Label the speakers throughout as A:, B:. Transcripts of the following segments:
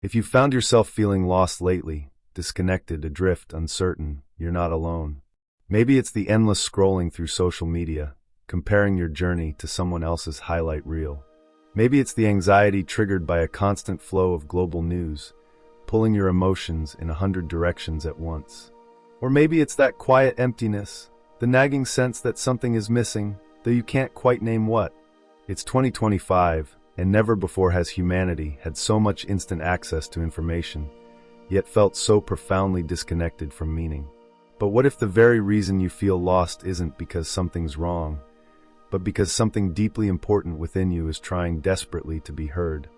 A: If you found yourself feeling lost lately, disconnected, adrift, uncertain, you're not alone. Maybe it's the endless scrolling through social media, comparing your journey to someone else's highlight reel. Maybe it's the anxiety triggered by a constant flow of global news, pulling your emotions in 100 directions at once. Or maybe it's that quiet emptiness, the nagging sense that something is missing, though you can't quite name what. It's 2025, and never before has humanity had so much instant access to information, yet felt so profoundly disconnected from meaning. But what if the very reason you feel lost isn't because something's wrong, but because something deeply important within you is trying desperately to be heard?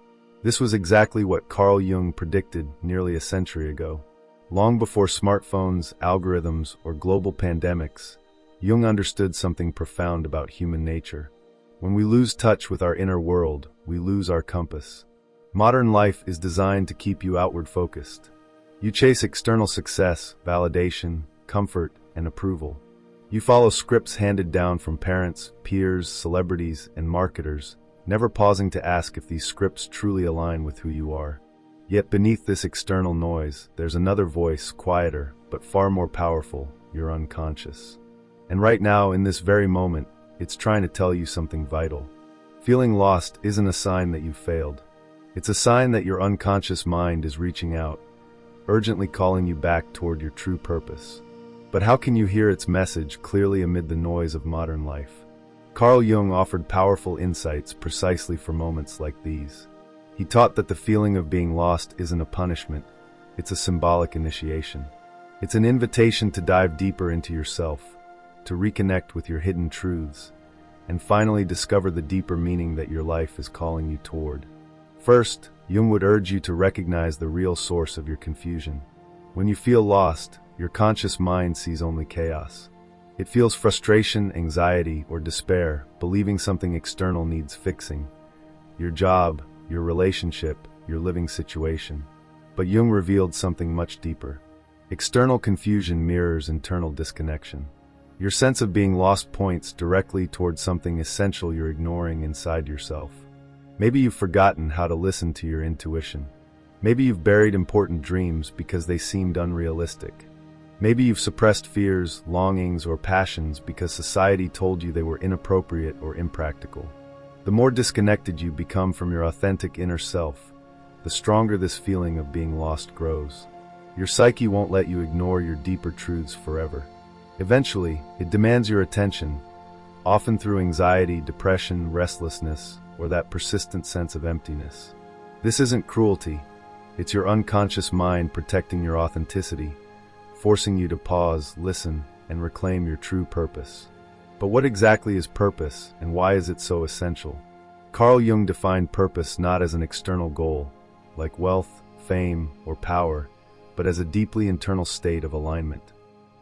A: This was exactly what Carl Jung predicted nearly a century ago. Long before smartphones, algorithms, or global pandemics, Jung understood something profound about human nature. When we lose touch with our inner world, we lose our compass. Modern life is designed to keep you outward focused. You chase external success, validation, comfort, and approval. You follow scripts handed down from parents, peers, celebrities, and marketers, never pausing to ask if these scripts truly align with who you are. Yet beneath this external noise, there's another voice, quieter, but far more powerful, your unconscious. And right now, in this very moment, it's trying to tell you something vital. Feeling lost isn't a sign that you've failed. It's a sign that your unconscious mind is reaching out, urgently calling you back toward your true purpose. But how can you hear its message clearly amid the noise of modern life? Carl Jung offered powerful insights precisely for moments like these. He taught that the feeling of being lost isn't a punishment, it's a symbolic initiation. It's an invitation to dive deeper into yourself, to reconnect with your hidden truths, and finally discover the deeper meaning that your life is calling you toward. First, Jung would urge you to recognize the real source of your confusion. When you feel lost, your conscious mind sees only chaos. It feels frustration, anxiety, or despair, believing something external needs fixing. Your job, your relationship, your living situation. But Jung revealed something much deeper. External confusion mirrors internal disconnection. Your sense of being lost points directly towards something essential you're ignoring inside yourself. Maybe you've forgotten how to listen to your intuition. Maybe you've buried important dreams because they seemed unrealistic. Maybe you've suppressed fears, longings, or passions because society told you they were inappropriate or impractical. The more disconnected you become from your authentic inner self, the stronger this feeling of being lost grows. Your psyche won't let you ignore your deeper truths forever. Eventually, it demands your attention, often through anxiety, depression, restlessness, or that persistent sense of emptiness. This isn't cruelty. It's your unconscious mind protecting your authenticity, forcing you to pause, listen, and reclaim your true purpose. But what exactly is purpose, and why is it so essential? Carl Jung defined purpose not as an external goal, like wealth, fame, or power, but as a deeply internal state of alignment.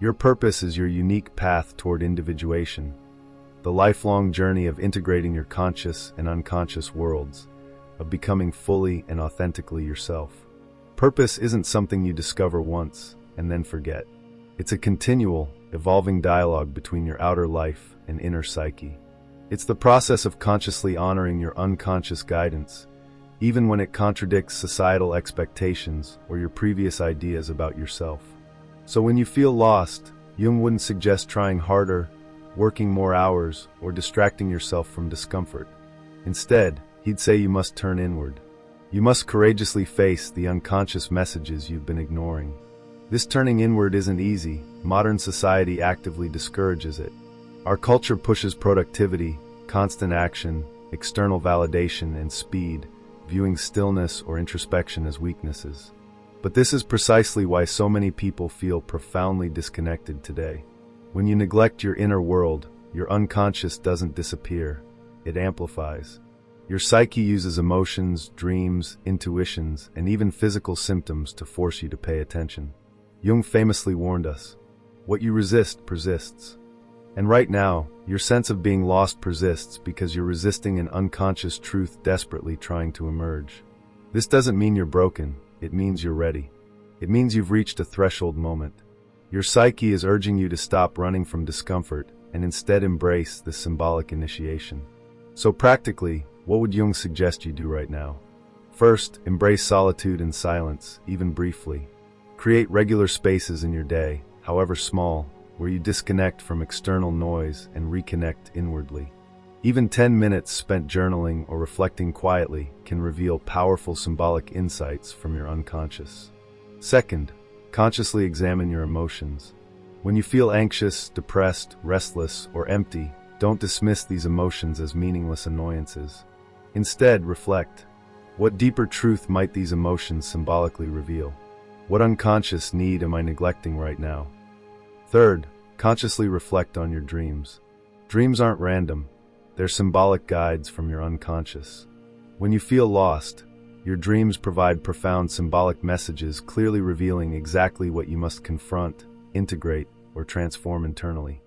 A: Your purpose is your unique path toward individuation, the lifelong journey of integrating your conscious and unconscious worlds, of becoming fully and authentically yourself. Purpose isn't something you discover once and then forget. It's a continual, evolving dialogue between your outer life and inner psyche. It's the process of consciously honoring your unconscious guidance, even when it contradicts societal expectations or your previous ideas about yourself. So when you feel lost, Jung wouldn't suggest trying harder, working more hours, or distracting yourself from discomfort. Instead, he'd say you must turn inward. You must courageously face the unconscious messages you've been ignoring. This turning inward isn't easy. Modern society actively discourages it. Our culture pushes productivity, constant action, external validation, and speed, viewing stillness or introspection as weaknesses. But this is precisely why so many people feel profoundly disconnected today. When you neglect your inner world, your unconscious doesn't disappear, it amplifies. Your psyche uses emotions, dreams, intuitions, and even physical symptoms to force you to pay attention. Jung famously warned us, "What you resist persists." And right now, your sense of being lost persists because you're resisting an unconscious truth desperately trying to emerge. This doesn't mean you're broken, it means you're ready. It means you've reached a threshold moment. Your psyche is urging you to stop running from discomfort and instead embrace this symbolic initiation. So practically, what would Jung suggest you do right now? First, embrace solitude and silence, even briefly. Create regular spaces in your day, however small, where you disconnect from external noise and reconnect inwardly. Even 10 minutes spent journaling or reflecting quietly can reveal powerful symbolic insights from your unconscious. Second, consciously examine your emotions. When you feel anxious, depressed, restless, or empty, don't dismiss these emotions as meaningless annoyances. Instead, reflect. What deeper truth might these emotions symbolically reveal? What unconscious need am I neglecting right now? Third, consciously reflect on your dreams. Dreams aren't random. They're symbolic guides from your unconscious. When you feel lost, your dreams provide profound symbolic messages clearly revealing exactly what you must confront, integrate, or transform internally.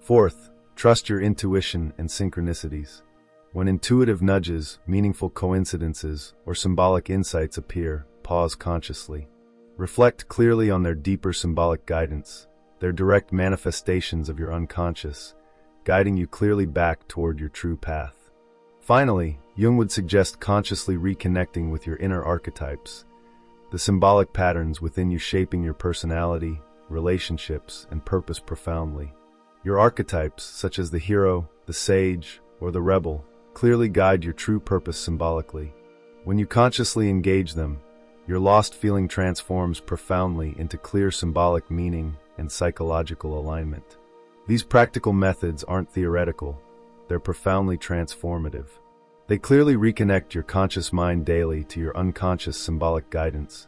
A: Fourth, trust your intuition and synchronicities. When intuitive nudges, meaningful coincidences, or symbolic insights appear, pause consciously. Reflect clearly on their deeper symbolic guidance, their direct manifestations of your unconscious, guiding you clearly back toward your true path. Finally, Jung would suggest consciously reconnecting with your inner archetypes, the symbolic patterns within you shaping your personality, relationships, and purpose profoundly. Your archetypes, such as the hero, the sage, or the rebel, clearly guide your true purpose symbolically. When you consciously engage them, your lost feeling transforms profoundly into clear symbolic meaning and psychological alignment. These practical methods aren't theoretical, they're profoundly transformative. They clearly reconnect your conscious mind daily to your unconscious symbolic guidance,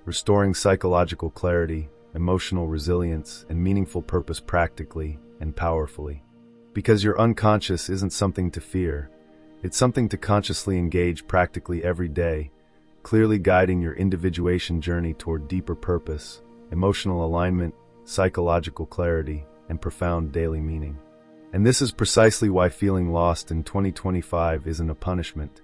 A: restoring psychological clarity, emotional resilience, and meaningful purpose practically and powerfully. Because your unconscious isn't something to fear, it's something to consciously engage practically every day, clearly guiding your individuation journey toward deeper purpose, emotional alignment, psychological clarity, and profound daily meaning. And this is precisely why feeling lost in 2025 isn't a punishment.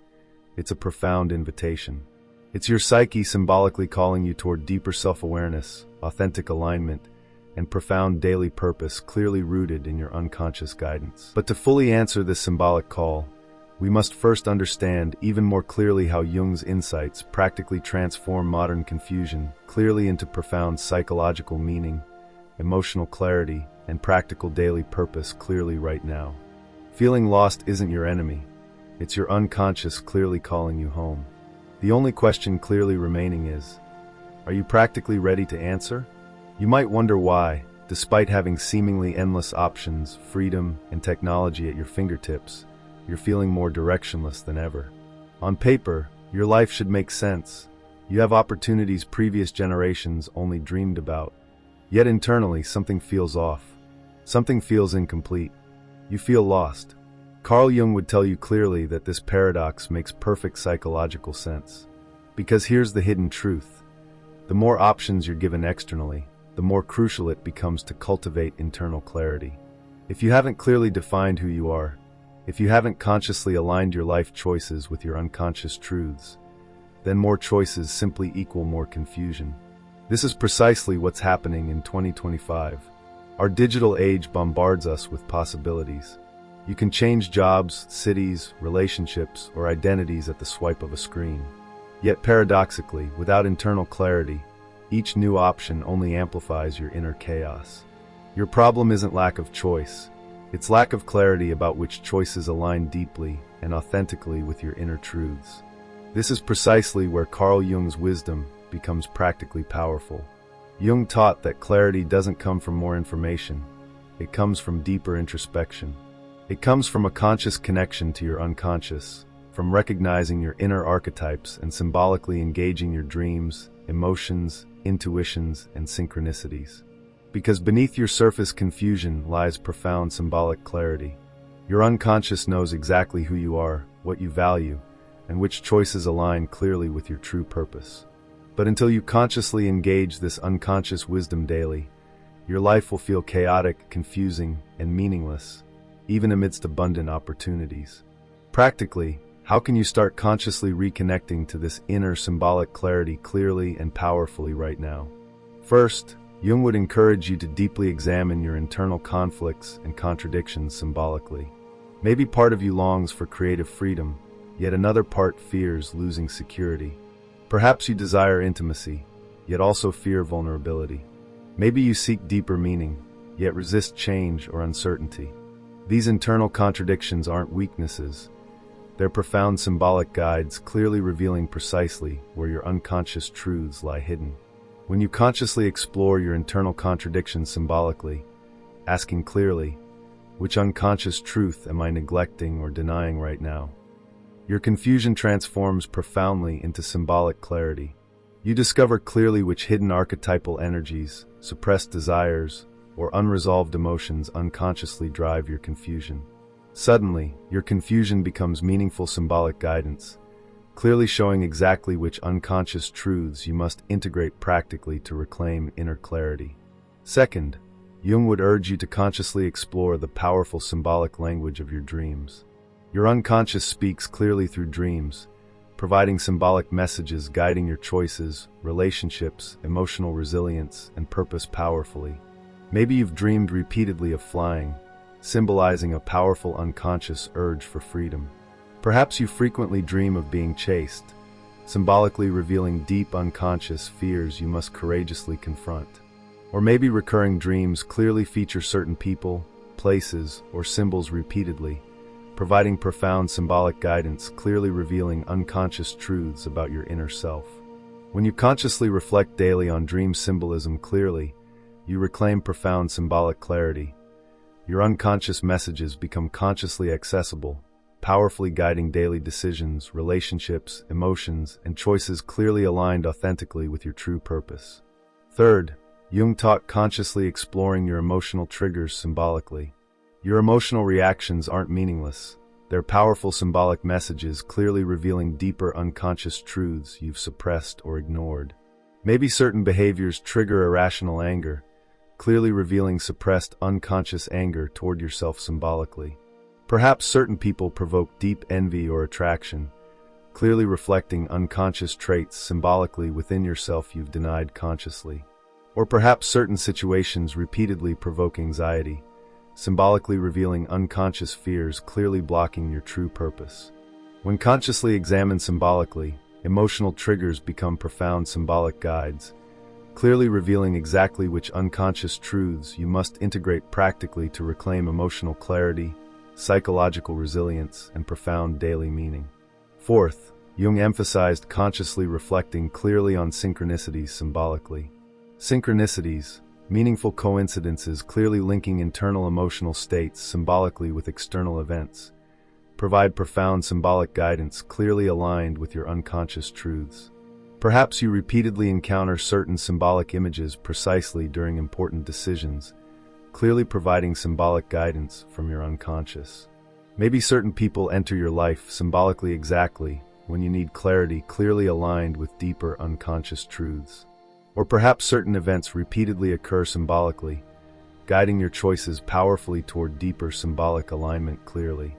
A: It's a profound invitation. It's your psyche symbolically calling you toward deeper self-awareness, authentic alignment, and profound daily purpose clearly rooted in your unconscious guidance. But to fully answer this symbolic call, we must first understand even more clearly how Jung's insights practically transform modern confusion clearly into profound psychological meaning, emotional clarity, and practical daily purpose clearly right now. Feeling lost isn't your enemy. It's your unconscious clearly calling you home. The only question clearly remaining is, are you practically ready to answer? You might wonder why, despite having seemingly endless options, freedom, and technology at your fingertips, you're feeling more directionless than ever. On paper, your life should make sense. You have opportunities previous generations only dreamed about. Yet internally, something feels off. Something feels incomplete. You feel lost. Carl Jung would tell you clearly that this paradox makes perfect psychological sense. Because here's the hidden truth. The more options you're given externally, the more crucial it becomes to cultivate internal clarity. If you haven't clearly defined who you are, if you haven't consciously aligned your life choices with your unconscious truths, then more choices simply equal more confusion. This is precisely what's happening in 2025. Our digital age bombards us with possibilities. You can change jobs, cities, relationships, or identities at the swipe of a screen. Yet paradoxically, without internal clarity, each new option only amplifies your inner chaos. Your problem isn't lack of choice. It's lack of clarity about which choices align deeply and authentically with your inner truths. This is precisely where Carl Jung's wisdom becomes practically powerful. Jung taught that clarity doesn't come from more information. It comes from deeper introspection. It comes from a conscious connection to your unconscious, from recognizing your inner archetypes and symbolically engaging your dreams, emotions, intuitions, and synchronicities. Because beneath your surface confusion lies profound symbolic clarity. Your unconscious knows exactly who you are, what you value, and which choices align clearly with your true purpose. But until you consciously engage this unconscious wisdom daily, your life will feel chaotic, confusing, and meaningless, even amidst abundant opportunities. Practically, how can you start consciously reconnecting to this inner symbolic clarity clearly and powerfully right now? First, Jung would encourage you to deeply examine your internal conflicts and contradictions symbolically. Maybe part of you longs for creative freedom, yet another part fears losing security. Perhaps you desire intimacy, yet also fear vulnerability. Maybe you seek deeper meaning, yet resist change or uncertainty. These internal contradictions aren't weaknesses. They're profound symbolic guides, clearly revealing precisely where your unconscious truths lie hidden. When you consciously explore your internal contradictions symbolically, asking clearly, which unconscious truth am I neglecting or denying right now? Your confusion transforms profoundly into symbolic clarity. You discover clearly which hidden archetypal energies, suppressed desires, or unresolved emotions unconsciously drive your confusion. Suddenly, your confusion becomes meaningful symbolic guidance, clearly showing exactly which unconscious truths you must integrate practically to reclaim inner clarity. Second, Jung would urge you to consciously explore the powerful symbolic language of your dreams. Your unconscious speaks clearly through dreams, providing symbolic messages guiding your choices, relationships, emotional resilience, and purpose powerfully. Maybe you've dreamed repeatedly of flying, symbolizing a powerful unconscious urge for freedom. Perhaps you frequently dream of being chased, symbolically revealing deep unconscious fears you must courageously confront. Or maybe recurring dreams clearly feature certain people, places, or symbols repeatedly, providing profound symbolic guidance, clearly revealing unconscious truths about your inner self. When you consciously reflect daily on dream symbolism clearly, you reclaim profound symbolic clarity. Your unconscious messages become consciously accessible, powerfully guiding daily decisions, relationships, emotions, and choices clearly aligned authentically with your true purpose. Third, Jung taught consciously exploring your emotional triggers symbolically. Your emotional reactions aren't meaningless. They're powerful symbolic messages clearly revealing deeper unconscious truths you've suppressed or ignored. Maybe certain behaviors trigger irrational anger, clearly revealing suppressed unconscious anger toward yourself symbolically. Perhaps certain people provoke deep envy or attraction, clearly reflecting unconscious traits symbolically within yourself you've denied consciously. Or perhaps certain situations repeatedly provoke anxiety, symbolically revealing unconscious fears clearly blocking your true purpose. When consciously examined symbolically, emotional triggers become profound symbolic guides, clearly revealing exactly which unconscious truths you must integrate practically to reclaim emotional clarity, psychological resilience, and profound daily meaning. Fourth, Jung emphasized consciously reflecting clearly on synchronicities symbolically. Synchronicities, meaningful coincidences clearly linking internal emotional states symbolically with external events, provide profound symbolic guidance clearly aligned with your unconscious truths. Perhaps you repeatedly encounter certain symbolic images precisely during important decisions, clearly providing symbolic guidance from your unconscious. Maybe certain people enter your life symbolically exactly when you need clarity clearly aligned with deeper unconscious truths. Or perhaps certain events repeatedly occur symbolically, guiding your choices powerfully toward deeper symbolic alignment clearly.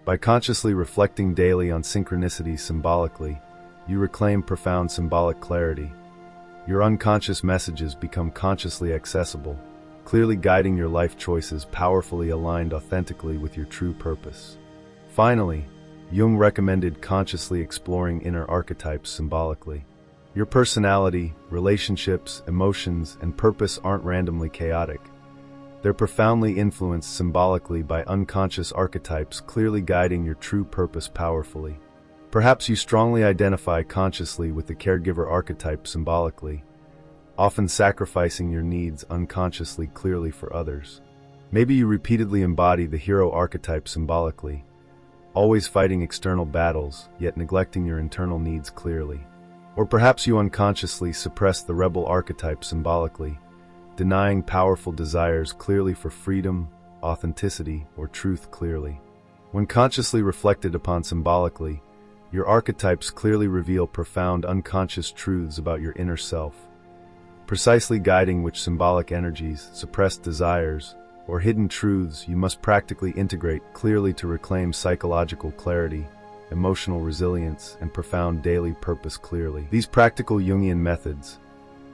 A: By consciously reflecting daily on synchronicities symbolically, you reclaim profound symbolic clarity. Your unconscious messages become consciously accessible, clearly guiding your life choices powerfully aligned authentically with your true purpose. Finally, Jung recommended consciously exploring inner archetypes symbolically. Your personality, relationships, emotions, and purpose aren't randomly chaotic. They're profoundly influenced symbolically by unconscious archetypes clearly guiding your true purpose powerfully. Perhaps you strongly identify consciously with the caregiver archetype symbolically, often sacrificing your needs unconsciously clearly for others. Maybe you repeatedly embody the hero archetype symbolically, always fighting external battles, yet neglecting your internal needs clearly. Or perhaps you unconsciously suppress the rebel archetype symbolically, denying powerful desires clearly for freedom, authenticity, or truth clearly. When consciously reflected upon symbolically, your archetypes clearly reveal profound unconscious truths about your inner self, precisely guiding which symbolic energies, suppressed desires, or hidden truths you must practically integrate clearly to reclaim psychological clarity, emotional resilience, and profound daily purpose clearly. These practical Jungian methods,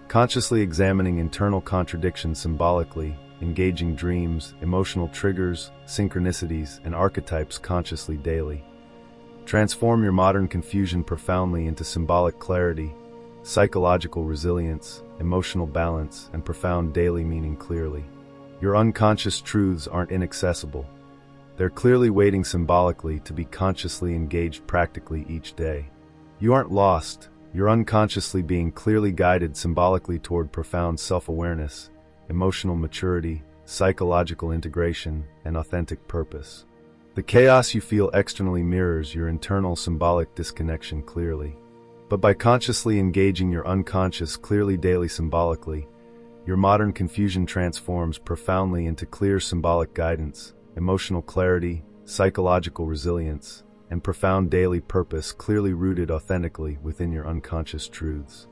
A: consciously examining internal contradictions symbolically, engaging dreams, emotional triggers, synchronicities, and archetypes consciously daily, Transform your modern confusion profoundly into symbolic clarity, psychological resilience, emotional balance, and profound daily meaning clearly. Your unconscious truths aren't inaccessible. They're clearly waiting symbolically to be consciously engaged practically each day. You aren't lost. You're unconsciously being clearly guided symbolically toward profound self-awareness, emotional maturity, psychological integration, and authentic purpose. The chaos you feel externally mirrors your internal symbolic disconnection clearly. But by consciously engaging your unconscious clearly daily symbolically, your modern confusion transforms profoundly into clear symbolic guidance, emotional clarity, psychological resilience, and profound daily purpose clearly rooted authentically within your unconscious truths.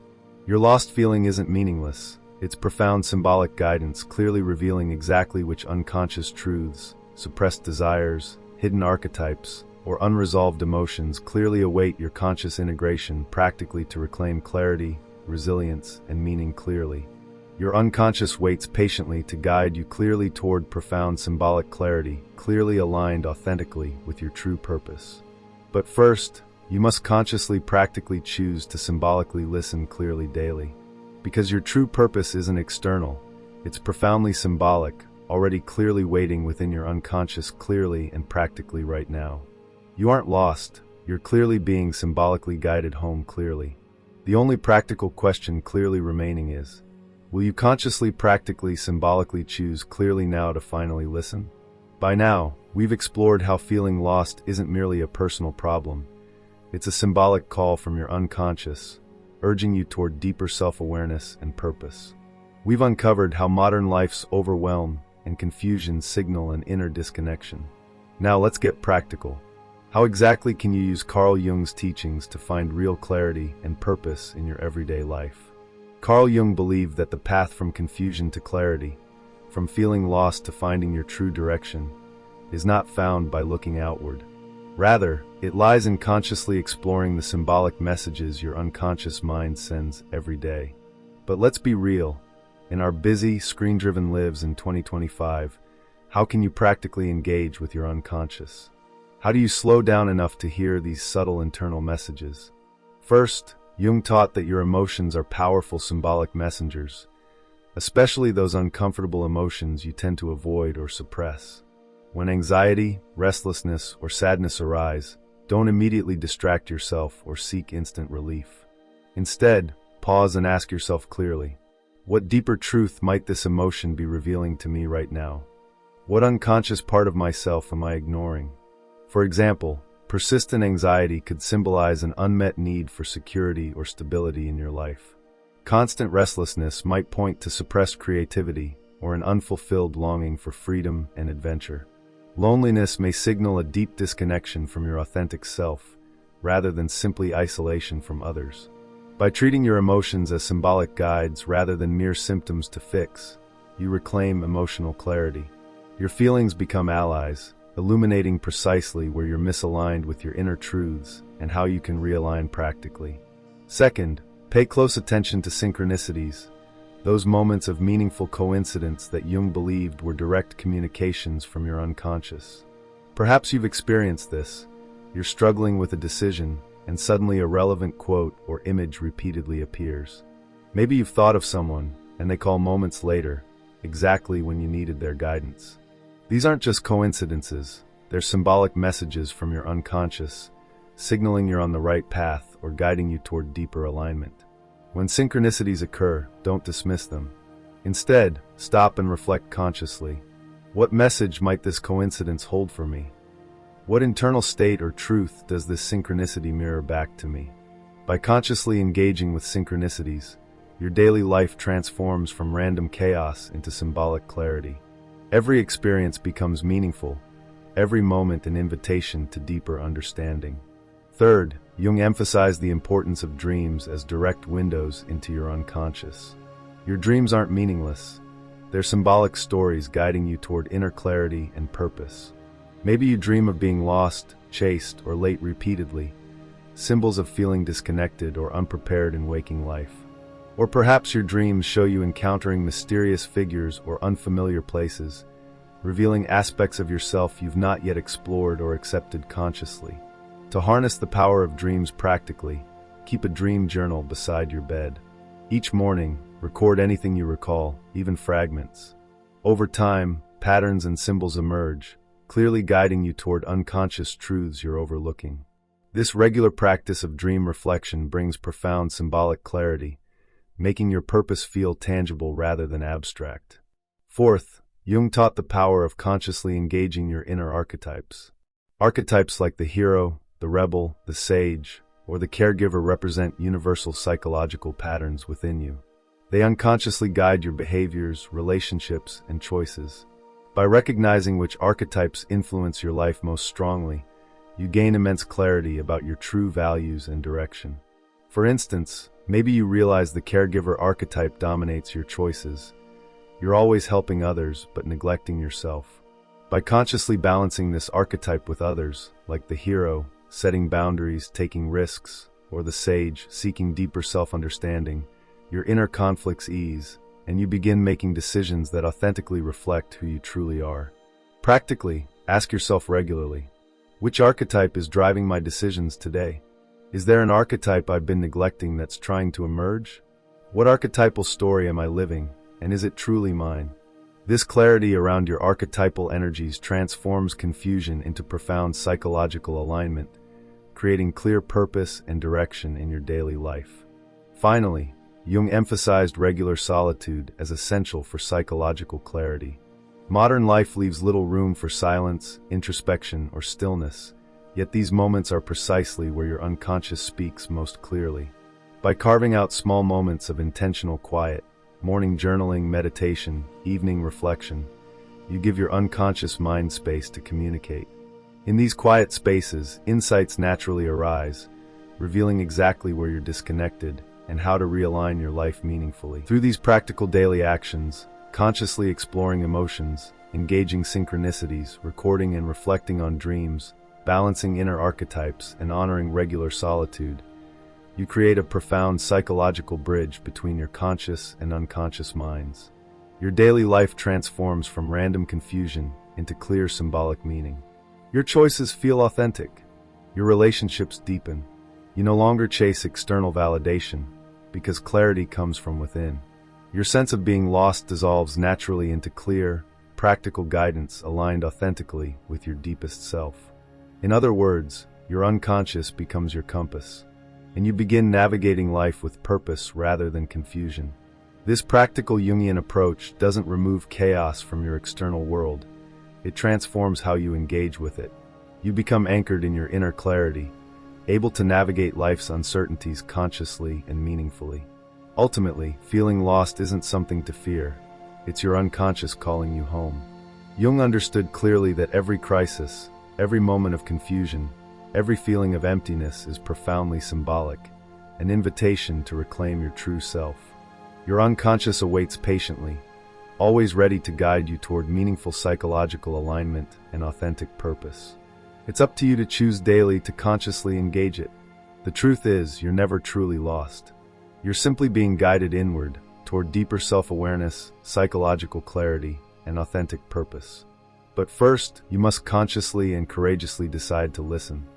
A: Your lost feeling isn't meaningless. It's profound symbolic guidance clearly revealing exactly which unconscious truths, suppressed desires, hidden archetypes, or unresolved emotions clearly await your conscious integration practically to reclaim clarity, resilience, and meaning clearly. Your unconscious waits patiently to guide you clearly toward profound symbolic clarity, clearly aligned authentically with your true purpose. But first, you must consciously practically choose to symbolically listen clearly daily. Because your true purpose isn't external, it's profoundly symbolic, already clearly waiting within your unconscious clearly and practically right now. You aren't lost, you're clearly being symbolically guided home clearly. The only practical question clearly remaining is, will you consciously practically symbolically choose clearly now to finally listen? By now, we've explored how feeling lost isn't merely a personal problem. It's a symbolic call from your unconscious, urging you toward deeper self-awareness and purpose. We've uncovered how modern life's overwhelm and confusion signal an inner disconnection. Now let's get practical. How exactly can you use Carl Jung's teachings to find real clarity and purpose in your everyday life? Carl Jung believed that the path from confusion to clarity, from feeling lost to finding your true direction, is not found by looking outward. Rather, it lies in consciously exploring the symbolic messages your unconscious mind sends every day. But let's be real. In our busy, screen-driven lives in 2025, how can you practically engage with your unconscious? How do you slow down enough to hear these subtle internal messages? First, Jung taught that your emotions are powerful symbolic messengers, especially those uncomfortable emotions you tend to avoid or suppress. When anxiety, restlessness, or sadness arise, don't immediately distract yourself or seek instant relief. Instead, pause and ask yourself clearly, what deeper truth might this emotion be revealing to me right now? What unconscious part of myself am I ignoring? For example, persistent anxiety could symbolize an unmet need for security or stability in your life. Constant restlessness might point to suppressed creativity or an unfulfilled longing for freedom and adventure. Loneliness may signal a deep disconnection from your authentic self, rather than simply isolation from others. By treating your emotions as symbolic guides rather than mere symptoms to fix, you reclaim emotional clarity. Your feelings become allies, illuminating precisely where you're misaligned with your inner truths and how you can realign practically. Second, pay close attention to synchronicities, those moments of meaningful coincidence that Jung believed were direct communications from your unconscious. Perhaps you've experienced this. You're struggling with a decision, and suddenly a relevant quote or image repeatedly appears. Maybe you've thought of someone, and they call moments later, exactly when you needed their guidance. These aren't just coincidences, they're symbolic messages from your unconscious, signaling you're on the right path or guiding you toward deeper alignment. When synchronicities occur, don't dismiss them. Instead, stop and reflect consciously. What message might this coincidence hold for me? What internal state or truth does this synchronicity mirror back to me? By consciously engaging with synchronicities, your daily life transforms from random chaos into symbolic clarity. Every experience becomes meaningful, every moment an invitation to deeper understanding. Third, Jung emphasized the importance of dreams as direct windows into your unconscious. Your dreams aren't meaningless. They're symbolic stories guiding you toward inner clarity and purpose. Maybe you dream of being lost, chased, or late repeatedly, symbols of feeling disconnected or unprepared in waking life. Or perhaps your dreams show you encountering mysterious figures or unfamiliar places, revealing aspects of yourself you've not yet explored or accepted consciously. To harness the power of dreams practically, keep a dream journal beside your bed. Each morning, record anything you recall, even fragments. Over time, patterns and symbols emerge, clearly guiding you toward unconscious truths you're overlooking. This regular practice of dream reflection brings profound symbolic clarity, making your purpose feel tangible rather than abstract. Fourth, Jung taught the power of consciously engaging your inner archetypes. Archetypes like the hero, the rebel, the sage, or the caregiver represent universal psychological patterns within you. They unconsciously guide your behaviors, relationships, and choices. By recognizing which archetypes influence your life most strongly, you gain immense clarity about your true values and direction. For instance, maybe you realize the caregiver archetype dominates your choices. You're always helping others but neglecting yourself. By consciously balancing this archetype with others, like the hero, setting boundaries, taking risks, or the sage, seeking deeper self-understanding, your inner conflicts ease, and you begin making decisions that authentically reflect who you truly are. Practically, ask yourself regularly, which archetype is driving my decisions today? Is there an archetype I've been neglecting that's trying to emerge? What archetypal story am I living, and is it truly mine? This clarity around your archetypal energies transforms confusion into profound psychological alignment, creating clear purpose and direction in your daily life. Finally, Jung emphasized regular solitude as essential for psychological clarity. Modern life leaves little room for silence, introspection, or stillness, yet these moments are precisely where your unconscious speaks most clearly. By carving out small moments of intentional quiet, morning journaling, meditation, evening reflection, you give your unconscious mind space to communicate. In these quiet spaces, insights naturally arise, revealing exactly where you're disconnected and how to realign your life meaningfully. Through these practical daily actions, consciously exploring emotions, engaging synchronicities, recording and reflecting on dreams, balancing inner archetypes, and honoring regular solitude, you create a profound psychological bridge between your conscious and unconscious minds. Your daily life transforms from random confusion into clear symbolic meaning. Your choices feel authentic. Your relationships deepen. You no longer chase external validation, because clarity comes from within. Your sense of being lost dissolves naturally into clear, practical guidance aligned authentically with your deepest self. In other words, your unconscious becomes your compass, and you begin navigating life with purpose rather than confusion. This practical Jungian approach doesn't remove chaos from your external world. It transforms how you engage with it. You become anchored in your inner clarity, able to navigate life's uncertainties consciously and meaningfully. Ultimately, feeling lost isn't something to fear. It's your unconscious calling you home. Jung understood clearly that every crisis, every moment of confusion, every feeling of emptiness is profoundly symbolic, an invitation to reclaim your true self. Your unconscious awaits patiently, always ready to guide you toward meaningful psychological alignment and authentic purpose. It's up to you to choose daily to consciously engage it. The truth is, you're never truly lost. You're simply being guided inward, toward deeper self-awareness, psychological clarity, and authentic purpose. But first, you must consciously and courageously decide to listen.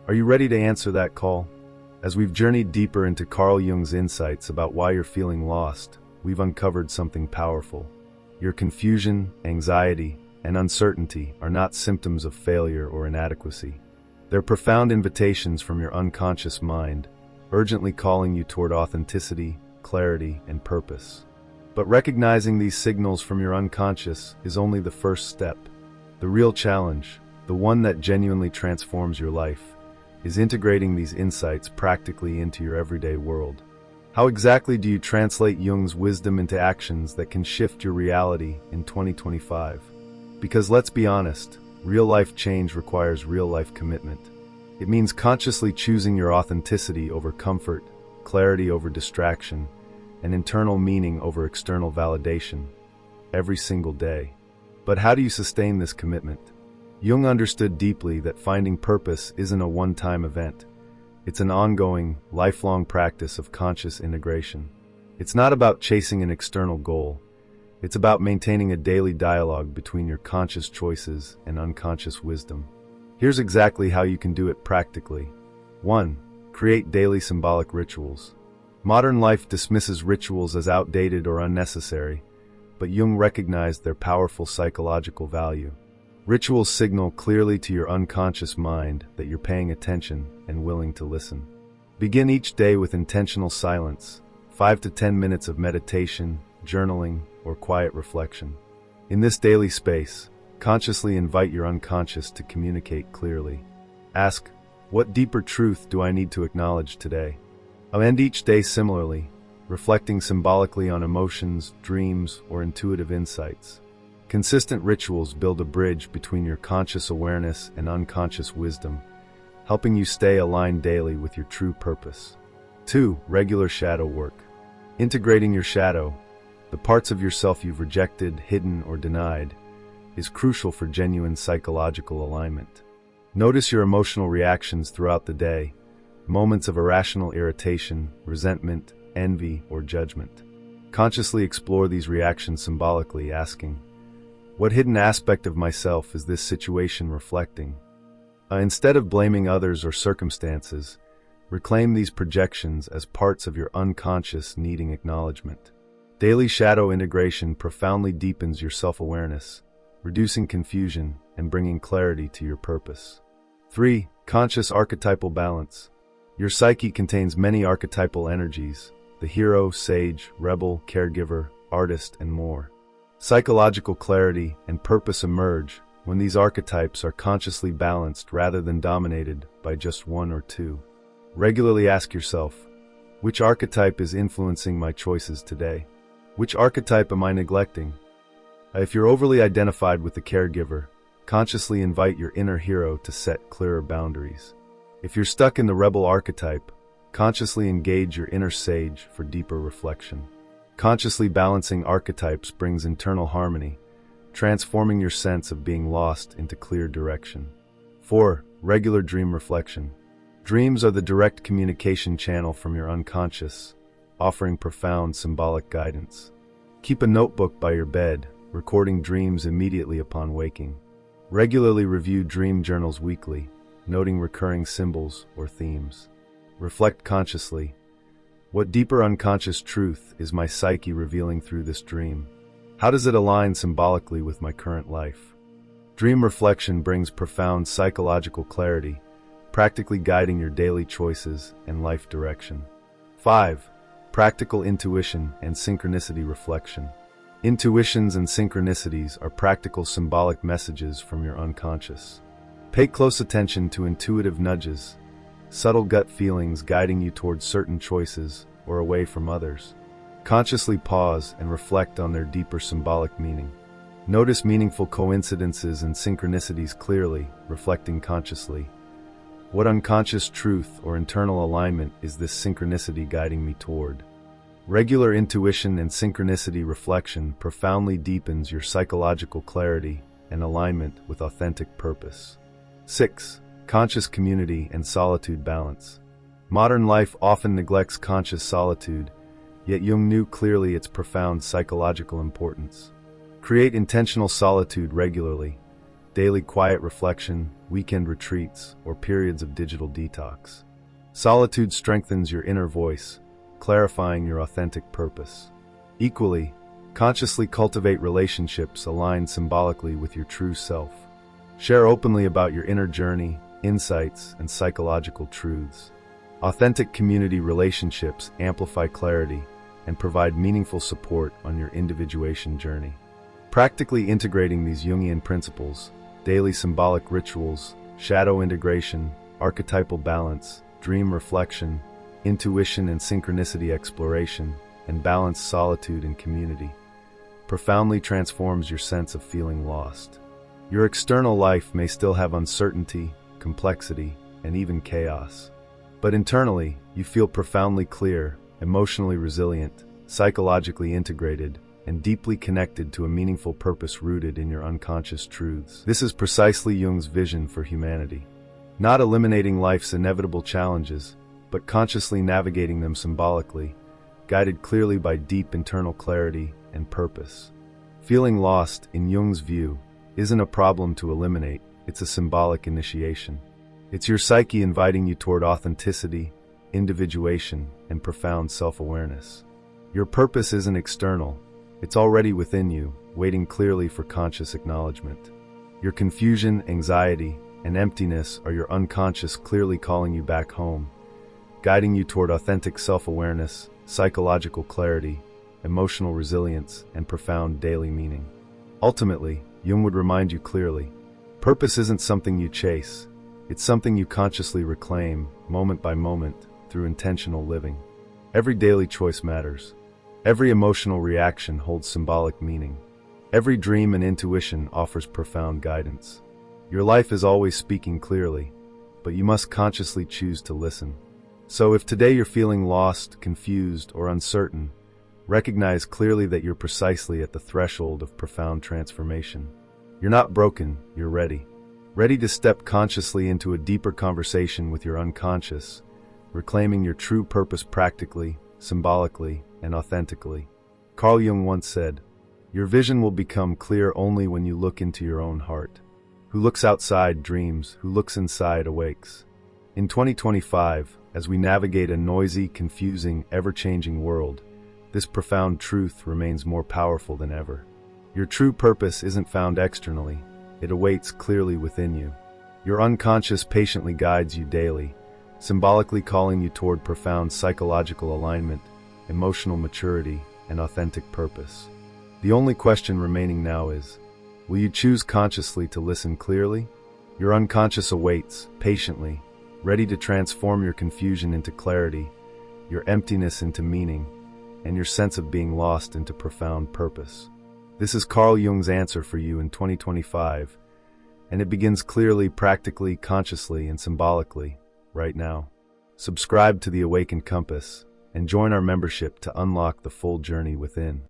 A: Are you ready to answer that call? As we've journeyed deeper into Carl Jung's insights about why you're feeling lost, we've uncovered something powerful. Your confusion, anxiety, and uncertainty are not symptoms of failure or inadequacy. They're profound invitations from your unconscious mind, urgently calling you toward authenticity, clarity, and purpose. But recognizing these signals from your unconscious is only the first step. The real challenge, the one that genuinely transforms your life, is integrating these insights practically into your everyday world. How exactly do you translate Jung's wisdom into actions that can shift your reality in 2025? Because let's be honest, real-life change requires real-life commitment. It means consciously choosing your authenticity over comfort, clarity over distraction, and internal meaning over external validation, every single day. But how do you sustain this commitment? Jung understood deeply that finding purpose isn't a one-time event. It's an ongoing, lifelong practice of conscious integration. It's not about chasing an external goal. It's about maintaining a daily dialogue between your conscious choices and unconscious wisdom. Here's exactly how you can do it practically. 1. Create daily symbolic rituals. Modern life dismisses rituals as outdated or unnecessary, but Jung recognized their powerful psychological value. Rituals signal clearly to your unconscious mind that you're paying attention and willing to listen. Begin each day with intentional silence, 5 to 10 minutes of meditation, journaling, or quiet reflection. In this daily space, consciously invite your unconscious to communicate clearly. Ask, what deeper truth do I need to acknowledge today? I'll end each day similarly, reflecting symbolically on emotions, dreams, or intuitive insights. Consistent rituals build a bridge between your conscious awareness and unconscious wisdom, helping you stay aligned daily with your true purpose. 2. Regular shadow work. Integrating your shadow, the parts of yourself you've rejected, hidden, or denied, is crucial for genuine psychological alignment. Notice your emotional reactions throughout the day, moments of irrational irritation, resentment, envy, or judgment. Consciously explore these reactions symbolically, asking, what hidden aspect of myself is this situation reflecting? Instead of blaming others or circumstances, reclaim these projections as parts of your unconscious needing acknowledgement. Daily shadow integration profoundly deepens your self-awareness, reducing confusion and bringing clarity to your purpose. 3. Conscious archetypal balance. Your psyche contains many archetypal energies: the hero, sage, rebel, caregiver, artist, and more. Psychological clarity and purpose emerge when these archetypes are consciously balanced rather than dominated by just one or two. Regularly ask yourself, which archetype is influencing my choices today? Which archetype am I neglecting? If you're overly identified with the caregiver, consciously invite your inner hero to set clearer boundaries. If you're stuck in the rebel archetype, consciously engage your inner sage for deeper reflection. Consciously balancing archetypes brings internal harmony, transforming your sense of being lost into clear direction. 4. Regular dream reflection. Dreams are the direct communication channel from your unconscious, offering profound symbolic guidance. Keep a notebook by your bed, recording dreams immediately upon waking. Regularly review dream journals weekly, noting recurring symbols or themes. Reflect consciously. What deeper unconscious truth is my psyche revealing through this dream? How does it align symbolically with my current life? Dream reflection brings profound psychological clarity, practically guiding your daily choices and life direction. 5. Practical intuition and synchronicity reflection. Intuitions and synchronicities are practical symbolic messages from your unconscious. Pay close attention to intuitive nudges, subtle gut feelings guiding you towards certain choices or away from others. Consciously pause and reflect on their deeper symbolic meaning. Notice meaningful coincidences and synchronicities clearly, reflecting consciously. What unconscious truth or internal alignment is this synchronicity guiding me toward? Regular intuition and synchronicity reflection profoundly deepens your psychological clarity and alignment with authentic purpose. 6. Conscious community and solitude balance. Modern life often neglects conscious solitude, yet Jung knew clearly its profound psychological importance. Create intentional solitude regularly: daily quiet reflection, weekend retreats, or periods of digital detox. Solitude strengthens your inner voice, clarifying your authentic purpose. Equally, consciously cultivate relationships aligned symbolically with your true self. Share openly about your inner journey, insights, and psychological truths. Authentic community relationships amplify clarity and provide meaningful support on your individuation journey. Practically integrating these Jungian principles, daily symbolic rituals, shadow integration, archetypal balance, dream reflection, intuition and synchronicity exploration, and balanced solitude and community, profoundly transforms your sense of feeling lost. Your external life may still have uncertainty, complexity, and even chaos. But internally, you feel profoundly clear, emotionally resilient, psychologically integrated, and deeply connected to a meaningful purpose rooted in your unconscious truths. This is precisely Jung's vision for humanity. Not eliminating life's inevitable challenges, but consciously navigating them symbolically, guided clearly by deep internal clarity and purpose. Feeling lost, in Jung's view, isn't a problem to eliminate, it's a symbolic initiation. It's your psyche inviting you toward authenticity, individuation, and profound self-awareness. Your purpose isn't external, it's already within you, waiting clearly for conscious acknowledgement. Your confusion, anxiety, and emptiness are your unconscious clearly calling you back home, guiding you toward authentic self-awareness, psychological clarity, emotional resilience, and profound daily meaning. Ultimately, Jung would remind you clearly, purpose isn't something you chase, it's something you consciously reclaim, moment by moment, through intentional living. Every daily choice matters. Every emotional reaction holds symbolic meaning. Every dream and intuition offers profound guidance. Your life is always speaking clearly, but you must consciously choose to listen. So if today you're feeling lost, confused, or uncertain, recognize clearly that you're precisely at the threshold of profound transformation. You're not broken, you're ready. Ready to step consciously into a deeper conversation with your unconscious, reclaiming your true purpose practically, symbolically, and authentically. Carl Jung once said, "Your vision will become clear only when you look into your own heart. Who looks outside dreams, who looks inside awakes." In 2025, as we navigate a noisy, confusing, ever-changing world, this profound truth remains more powerful than ever. Your true purpose isn't found externally, it awaits clearly within you. Your unconscious patiently guides you daily, symbolically calling you toward profound psychological alignment, emotional maturity, and authentic purpose. The only question remaining now is, will you choose consciously to listen clearly? Your unconscious awaits, patiently, ready to transform your confusion into clarity, your emptiness into meaning, and your sense of being lost into profound purpose. This is Carl Jung's answer for you in 2025, and it begins clearly, practically, consciously, and symbolically, right now. Subscribe to the Awakened Compass, and join our membership to unlock the full journey within.